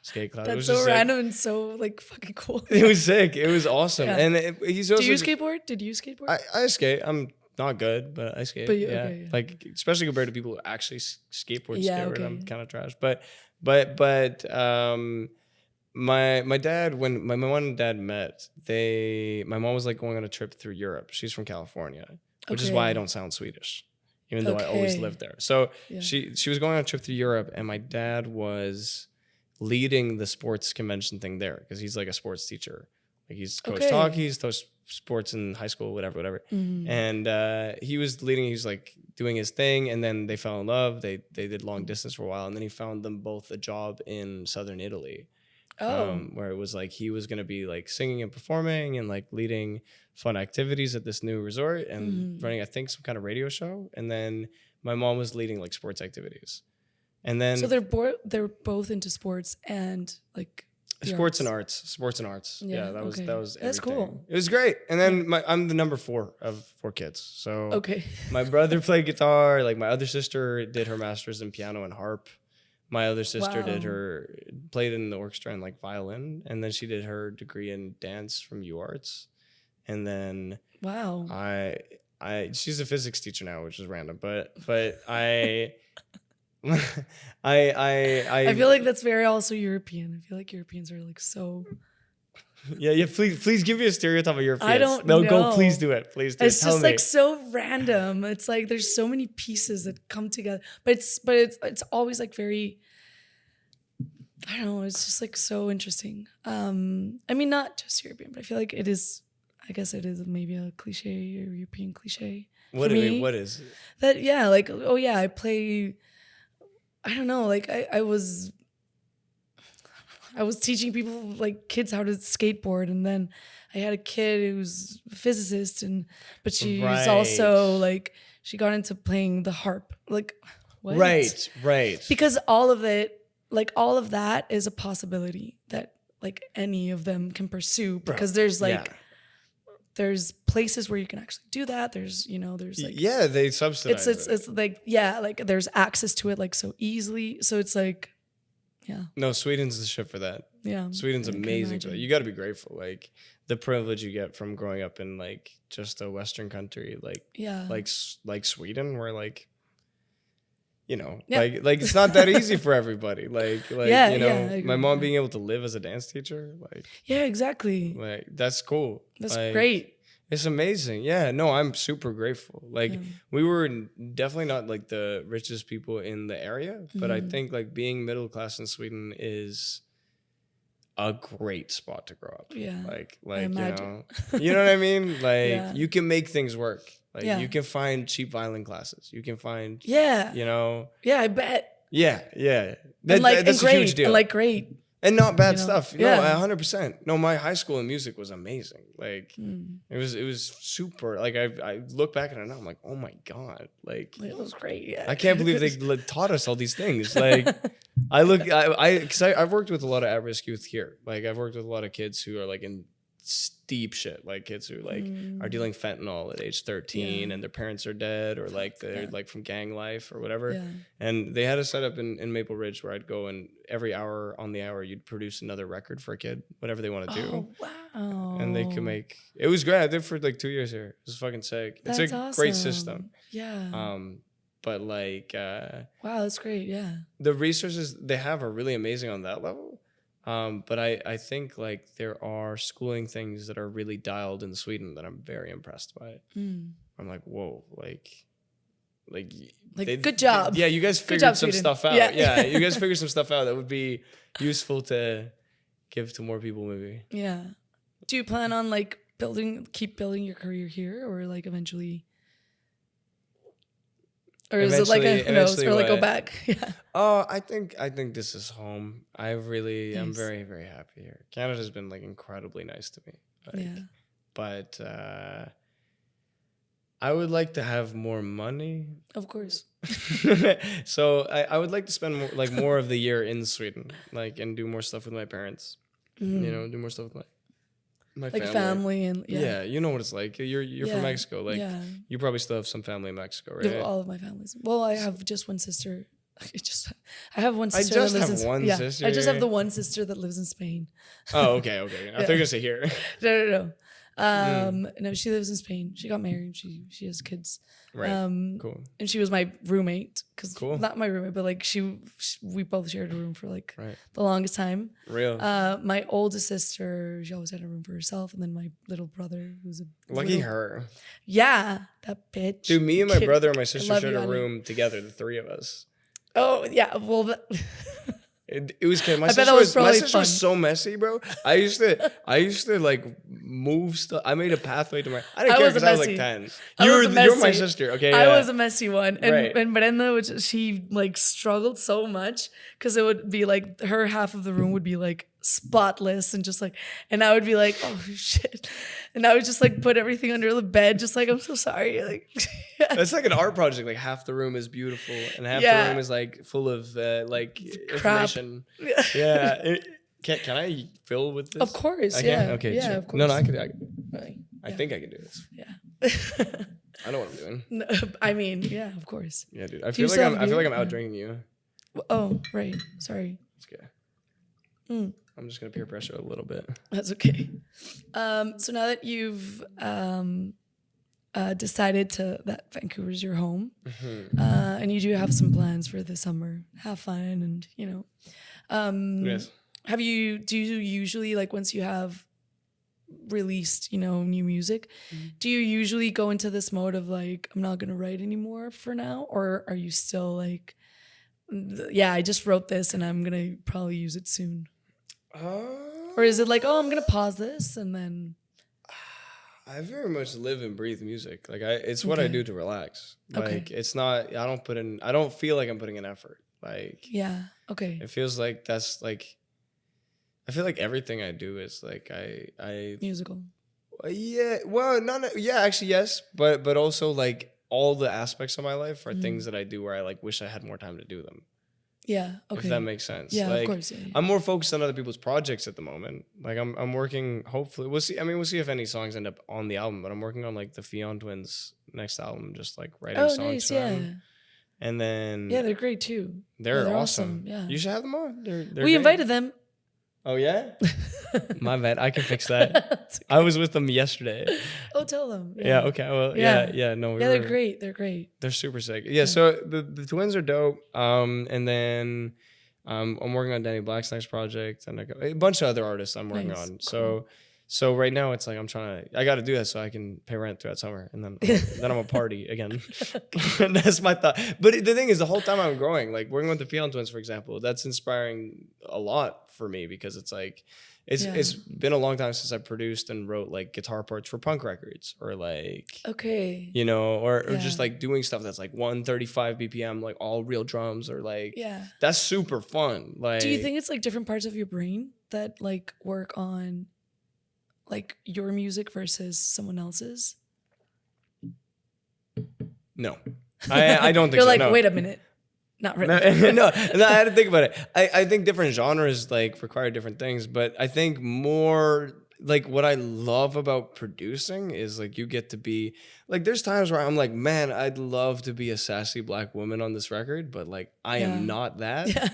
skate class. That's so random and so like fucking cool. It was sick. It was awesome. Yeah. And he's also. Do you skateboard? Did you skateboard? I skate. I'm not good, but I skate. But yeah. okay, yeah. Like especially compared to people who actually skateboard. Yeah, skateboard, okay. I'm kind of trash. But my dad, when my mom and dad met, my mom was like going on a trip through Europe. She's from California, which is why I don't sound Swedish, even though I always Okay. lived there. So Yeah. she was going on a trip through Europe, and my dad was leading the sports convention thing there because he's like a sports teacher. Like he's coached hockey, he's coached sports in high school, whatever. Mhm. And he was leading. He was like doing his thing, and then they fell in love. They did long distance for a while, and then he found them both a job in southern Italy. Where it was like he was going to be like singing and performing and like leading fun activities at this new resort and running, I think, some kind of radio show. And then my mom was leading like sports activities. And then So they're both into sports and like the sports and arts. Yeah, that was okay. everything. That's cool. It was great. And then I'm the number 4 of 4 kids. So Okay. my brother played guitar. Like my other sister did her master's in piano and harp. My other sister played in the orchestra and like violin, and then she did her degree in dance from UArts. And then Wow. she's a physics teacher now, which is random, but I I feel like that's very also European. I feel like Europeans are like so. Yeah. Please give me a stereotype of Europeans. I don't No, know. go. Please do it. Please do it. It's just like so random. It's like there's so many pieces that come together, but it's always like very. I don't know. It's just like so interesting. I mean, not just European, but I feel like it is. I guess it is maybe a cliche or European cliche. What is it? That? Yeah, like I play. I don't know. Like I was teaching people like kids how to skateboard, and then I had a kid who's a physicist, but she was also like she got into playing the harp. Like what? Right. Because all of that is a possibility that like any of them can pursue because there's like there's places where you can actually do that. There's like they subsidize it's like like there's access to it like so easily. So it's like No, Sweden's the shit for that. Yeah. Sweden's amazing for that. You got to be grateful. Like the privilege you get from growing up in like just a Western country, like Sweden, where like, like it's not that easy for everybody. My mom being able to live as a dance teacher, exactly. Like that's cool. That's great. It's amazing. Yeah, no, I'm super grateful. Like we were definitely not like the richest people in the area, but I think like being middle class in Sweden is a great spot to grow up. Yeah. Like you know what I mean? Like you can make things work. Like you can find cheap violin classes. You can find Yeah, I bet. Yeah. That's a huge deal. And like great. And not bad stuff. No, 100%. No, my high school in music was amazing. Like it was super. Like I look back at it now, I'm like, oh my God. Like it was great. Yeah. I can't believe they taught us all these things. Like because I've worked with a lot of at-risk youth here. Like I've worked with a lot of kids who are like in steep shit, like kids who like are dealing fentanyl at age 13 and their parents are dead, or like they're like from gang life or whatever. And they had a setup in Maple Ridge where I'd go, and every hour on the hour you'd produce another record for a kid, whatever they want to do. Oh wow. And they could make it. Was great. I did for like 2 years here. It was fucking sick. It's That's a great awesome. system. Yeah. But like wow, that's great. Yeah. the resources they have are really amazing on that level. But I think like there are schooling things that are really dialed in Sweden that I'm very impressed by. I'm like, whoa, like good job. Yeah, you guys figured some stuff out. Yeah, you guys figured some stuff out that would be useful to give to more people, maybe. Yeah. Do you plan on like keep building your career here, or like eventually? Or is it like a who knows? Or like go what? back? Yeah. Oh, I think this is home. I'm Nice. very, very happy here. Canada's been like incredibly nice to me. Like, Yeah. but I would like to have more money. Of course. So I would like to spend more of the year in Sweden, like, and do more stuff with my parents. You know, do more stuff with my Like family and yeah, you know what it's like. You're from Mexico, like you probably still have some family in Mexico, right? All of my families. Well, I have just one sister. I have one I sister. just that lives have in, one yeah, sister. I just have here. the one sister that lives in Spain. Oh, okay. I thought you were gonna say here. No. No, she lives in Spain. She got married. She has kids. Right. Cool. And she was my roommate because not my roommate, but like we both shared a room for like the longest time. Real. My oldest sister, she always had a room for herself, and then my little brother, who's a lucky her. Yeah, that bitch. Dude, me and my brother and my sister shared a room together, the three of us. Oh yeah, well. It was kind of, my sister was so messy, bro. I used to like move stuff. I made a pathway to my. I didn't care because I was like 10. You're my sister, okay? I was a messy one, and Brenda, she like struggled so much because it would be like her half of the room would be like spotless and just like, and I would be like, oh shit, and I would just like put everything under the bed, just like I'm so sorry, like. It's like an art project. Like half the room is beautiful and half the room is like full of like information. Yeah. Can I fill with this? Of course. I can? Okay. Yeah. Sure. Of course. No, I can. I think I can do this. Yeah. I know what I'm doing. No, I mean, yeah, of course. Yeah, dude. I feel like I'm out drinking you. Oh, right. Sorry. It's okay. I'm just gonna peer pressure a little bit. That's okay. So now that you've decided that Vancouver's your home, and you do have some plans for the summer, have fun, and yes. Do you usually, like, once you have released, new music, do you usually go into this mode of like, I'm not gonna write anymore for now, or are you still like, yeah, I just wrote this and I'm gonna probably use it soon? Or is it like, oh, I'm gonna pause this and then? I very much live and breathe music. Like it's what I do to relax. Like it's not. I don't feel like I'm putting in effort. Like okay. It feels like that's like. I feel like everything I do is like I musical. Yeah. Well, actually yes, but also like all the aspects of my life are things that I do where I like wish I had more time to do them. Yeah. Okay. If that makes sense. Yeah, like, of course. Yeah. I'm more focused on other people's projects at the moment. Like I'm working. Hopefully, we'll see. I mean, we'll see if any songs end up on the album. But I'm working on like the Fion Twins' next album, just like writing songs for them. And then they're great too. They're awesome. Yeah, you should have them on. They're we great. invited them. Oh yeah, my bad. I can fix that. Okay. I was with them yesterday. Oh, tell them. Yeah. Okay. Well. Yeah. No. They're great. They're great. They're super sick. Yeah. So the twins are dope. And then I'm working on Danny Black's next project and a bunch of other artists I'm working on. Cool. So right now it's like I got to do that so I can pay rent throughout summer and then I'm a party again. That's my thought. But the thing is, the whole time I'm growing, like working with the Fion Twins, for example, that's inspiring a lot for me because it's like it's been a long time since I produced and wrote like guitar parts for punk records or like or just like doing stuff that's like 135 BPM, like all real drums or like that's super fun. Like, do you think it's like different parts of your brain that like work on like your music versus someone else's? No, I don't think You're so. like, no. Wait a minute. Not really. No, I had to think about it. I think different genres like require different things, but I think more like what I love about producing is like you get to be like, there's times where I'm like, man, I'd love to be a sassy black woman on this record, but like I am not that. Yeah.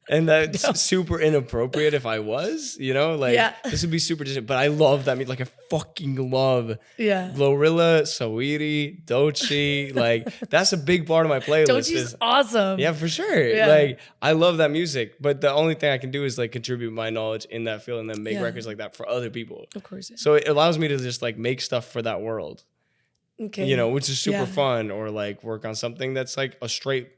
And that's super inappropriate if I was, this would be super distant. But I love that. I mean, like I fucking love Glorilla, Saweetie, Doechii. Like that's a big part of my playlist. Doechii's awesome. Yeah, for sure. Yeah. Like I love that music. But the only thing I can do is like contribute my knowledge in that field and then make records like that for other people. Of course. Yeah. So it allows me to just like make stuff for that world. Okay. Which is super fun. Or like work on something that's like a straight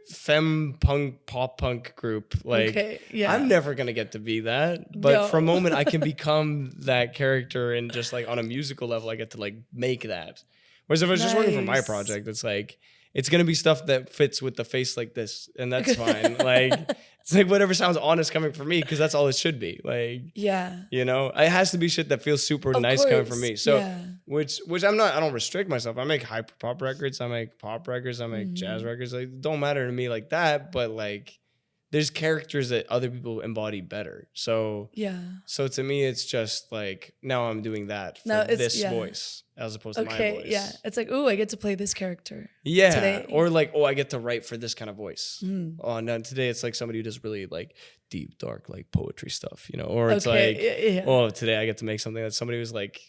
femme punk pop punk group. Like I'm never gonna get to be that, but for a moment I can become that character and just like on a musical level I get to like make that. Whereas if I was just working for my project, it's like it's gonna be stuff that fits with the face like this, and that's fine. Like it's like whatever sounds honest coming from me, because that's all it should be. Like you know, it has to be shit that feels super nice coming from me. So which I don't restrict myself. I make hyper pop records, I make pop records, I make jazz records. Like it don't matter to me like that, but like there's characters that other people embody better. So so to me, it's just like now I'm doing that for this voice as opposed to my voice. Yeah, it's like, oh, I get to play this character. Yeah, today. Or like, oh, I get to write for this kind of voice. Oh, no, today it's like somebody who does really like deep, dark, like poetry stuff, you know. Or it's like, oh, today I get to make something that somebody was like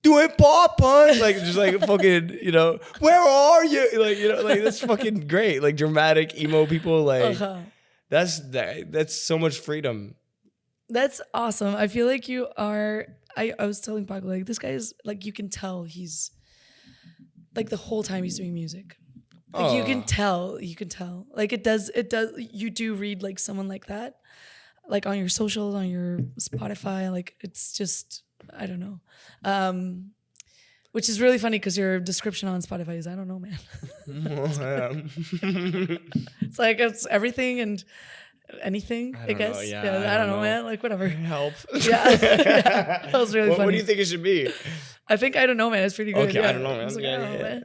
doing pop punk, like just like fucking, you know, where are you? Like, you know, like that's fucking great. Like dramatic emo people, like that's so much freedom. That's awesome. I feel like you are. I was telling Paco, like this guy is like, you can tell he's like the whole time he's doing music. Like you can tell. Like it does. You do read like someone like that, like on your socials, on your Spotify. Like it's just, I don't know. Which is really funny because your description on Spotify is, I don't know, man. It's like it's everything and anything, I guess. I don't know, man. Like whatever. Help. That was really funny. What do you think it should be? I think I don't know, man. It's pretty good. Okay, I don't know, man. Like, I don't know, man.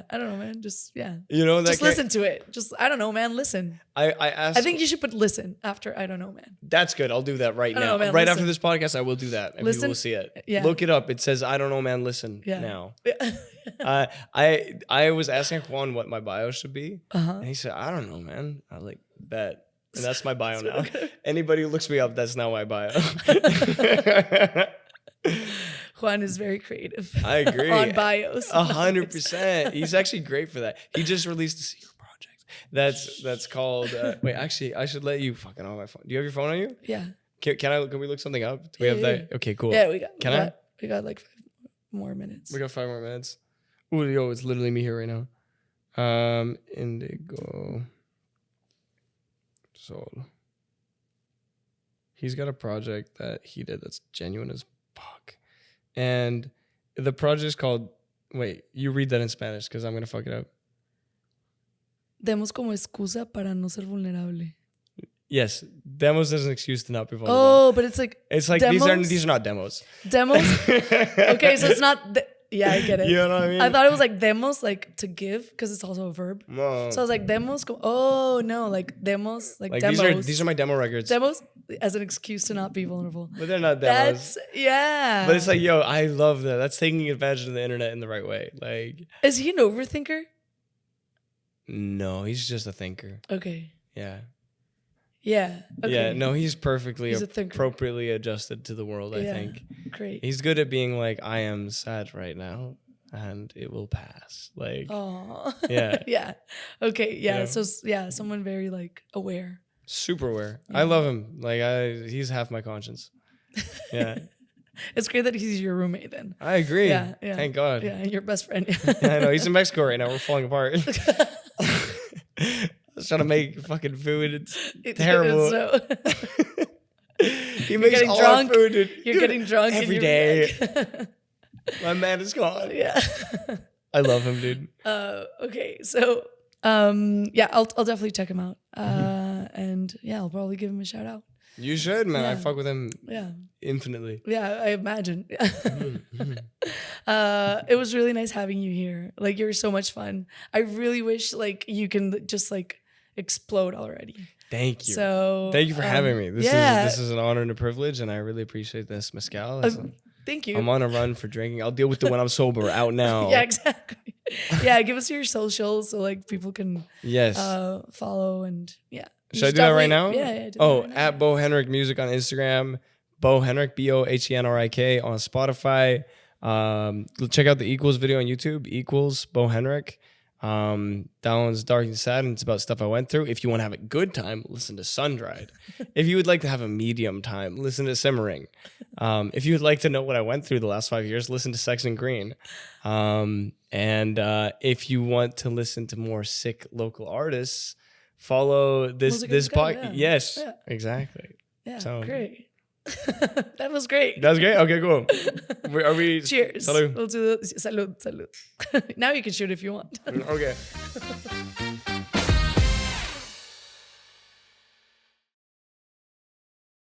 I don't know, man. Just You know, just listen to it. Just I don't know, man. Listen. I asked. I think you should put listen after I don't know, man. That's good. I'll do that right now. Man, right after this podcast, I will do that, and people will see it. Yeah. Look it up. It says I don't know, man. Listen now. I was asking Juan what my bio should be, and he said I don't know, man. I like that. And that's my bio now. Anybody who looks me up, that's now my bio. Juan is very creative. I agree. On bios. 100%. He's actually great for that. He just released a secret project. That's called. Wait, actually, I should let you fucking on my phone. Do you have your phone on you? Yeah. Can we look something up? Do we have that? Okay, cool. Yeah, we got like 5 more minutes. We got 5 more minutes. Ooh, yo, it's literally me here right now. Indigo Soul. He's got a project that he did that's genuine as fuck. And the project is called, wait, you read that in Spanish because I'm going to fuck it up. Demos como excusa para no ser vulnerable. Yes, demos is an excuse to not be vulnerable. Oh, but it's like demos? these are not demos. Demos? Okay, so it's not... Yeah, I get it. You know what I mean? I thought it was like demos, like to give, because it's also a verb. No. So I was like, demos. Oh, no, like demos, like demos. These are my demo records. Demos as an excuse to not be vulnerable. But they're not demos. But it's like, yo, I love that. That's taking advantage of the internet in the right way. Like, is he an overthinker? No, he's just a thinker. Okay. Yeah. Yeah. Okay. Yeah. No, he's perfectly appropriately adjusted to the world, I think. Great. He's good at being like, I am sad right now and it will pass. Like, yeah. Yeah. Okay. Yeah. You know? So, yeah, someone very like aware. Super aware. Yeah. I love him. Like, he's half my conscience. Yeah. It's great that he's your roommate then. I agree. Yeah. Thank God. Yeah. And your best friend. I know. He's in Mexico right now. We're falling apart. I was trying to make fucking food. It's terrible. He makes all our food. Dude. You're getting drunk every day. My man is gone. Yeah. I love him, dude. Okay, so yeah, I'll definitely check him out. And yeah, I'll probably give him a shout out. You should, man. I fuck with him. Infinitely. Yeah, I imagine. It was really nice having you here. Like, you're so much fun. I really wish like you can just like explode already. Thank you. So thank you for having me. This is an honor and a privilege, and I really appreciate this mezcal. Thank you. I'm on a run for drinking. I'll deal with it when I'm sober. Out now. Yeah, exactly. Yeah, give us your socials so like people can follow and Should I do that right now? Yeah. At BoHenrik Music on Instagram, BoHenrik BoHenrik on Spotify. Check out the Equals video on YouTube. Equals BoHenrik. That one's dark and sad, and it's about stuff I went through. If you want to have a good time, listen to Sun Dried. If you would like to have a medium time, listen to Simmering. If you would like to know what I went through the last 5 years, listen to Sex and Green. And if you want to listen to more sick local artists, follow this podcast. Yes, exactly. Yeah, so, great. That was great. That's great. Okay, cool. Are we? Cheers. Salud. We'll do the salud. Now you can shoot if you want. Okay.